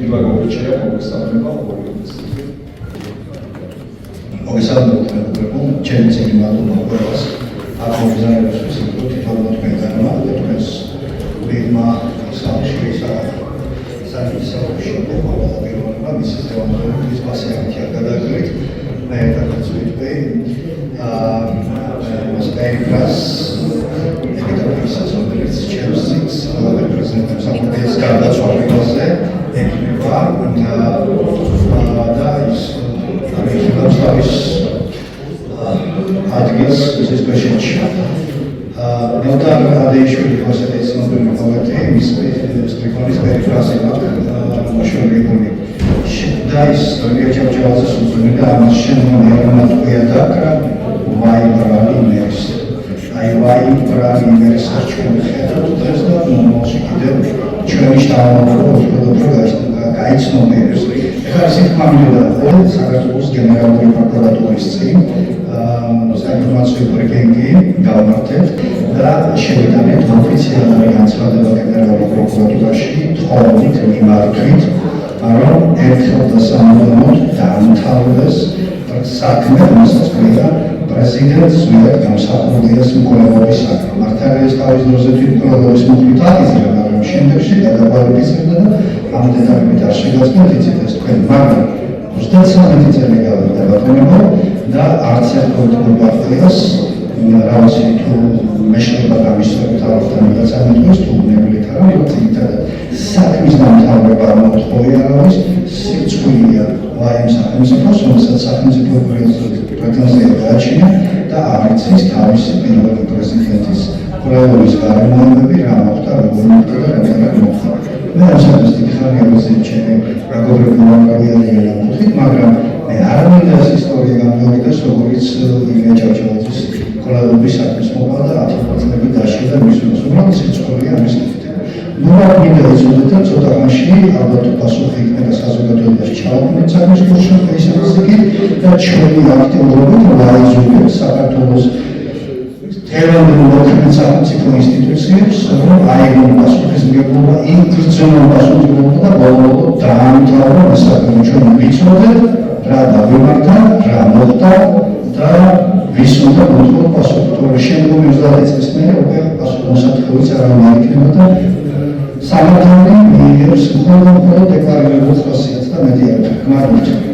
Iba Govičeja, Boguslavova, მოგესალმებით, ჩემი წიგნი მადლობა ყველას. აღმოგზაურებს ვისაუბროთ თითოეულ თქვენგანმა და თქვენს ურიგმა სამშობლოსა საერთაშორისო მოღვაწეობა მისის დევანტოვის პასიენტია გადაგრით. მე ერთადაც ვიტყვი მოსპერიკას ეკономიკის ჩემსიც რეპრეზენტებს საფრანგეთის გარდაცვალებაზე ეკიპა და ის ამის ადგილს ის პრეზიდენტი ნოტარ ადეიშვილი ხოსეთი ცნობილი პოეტი მის სტრიქონის პერიფრაზი მოშორებული და ის სტორია ჩავჭავაზეს უძუნი და ამას შემოიერმათ ყიადაკრა ვაიბრალი იმერის აი ვაიბრალი იმერის არჩეული ხედავთ დღეს და მომავალში კიდევ ჩვენი შთამომავალი გაიცნობიერებს ეხლა ისეთ მამილდა საქართველოს გენერალური პროკურატურის წინ საინფორმაციო ბრიფინგი გავმართეთ და შევიტანეთ ოფიციალური განცხადება გენერალურ პროკურატურაში თხოვნით მიმართვით რომ ერთხელ და სამუდამოდ დაამთავრდეს საქმე, რომელსაც ქვია პრეზიდენტს ზუსტად გამსახურდიას მკვლელობის საქმე. მართალია თავის დროზე თვითმკვლელობის მოხდით აღიზარდა, მაგრამ შემდეგში გადაგვარებისებდა და ამ დეტალებით არ შეგაცნოთ იცით ეს თქვენ, მაგრამ 33 წელი გავიდა ბატონებო და არც ერთ პოლიტიკურ პარტიას რაღაცი თუ მეშლება გამისწრებით არასთან მიღწევით თუ უნებლიეთ არა, რომ ძირითადად საქმის დამთავრება მოთხოვი არავის სირცხვილია ვაიმ სახელმწიფოს, რომელსაც სახელმწიფო პრეტენზია გააჩნია და არ იცის თავისი პირველი პრეზიდენტის კვლევის გარემოებები რა მოხდა, როგორ მოხდა და რა მოხდა. მე ამ საკითხს დიდი ხანია ვიზით ჩემი მეგობრები მომავალი ამოთხით, მაგრამ მე არ მინდა ეს ისტორია გამოვიდეს, როგორც ილია ჭავჭავაძის კვლევის საქმის მოყვა და 10 წლები დაშლა და მის უბრალოდ სიცხორია ამის კითხვით. ნუ არ მინდა იცოდეთ და ცოტა ხანში ალბათ პასუხი იქნება საზოგადოებაში ჩავაყენოთ საქმის კურსში ისეთი და ჩვენი აქტიურობით ვაიზურებთ საქართველოს ეროვნულ სახელმწიფო ინსტიტუციებს, რომ აიღონ პასუხისმგებლობა, იგრძნონ პასუხისმგებლობა და ბოლო-ბოლო დაამთავრონ ეს საქმე. ჩვენ ვიცოდეთ რა დავიმართა, რა მოხდა და ვის უნდა მოთხოვოთ პასუხი. თორემ შემდგომი 30 წლის მერე უკვე პასუხისმგებლობაც არავინ არ იქნება და სამართალი მიიღებს მხოლოდ დეკლარირებულ ხასიათს და მეტი არ.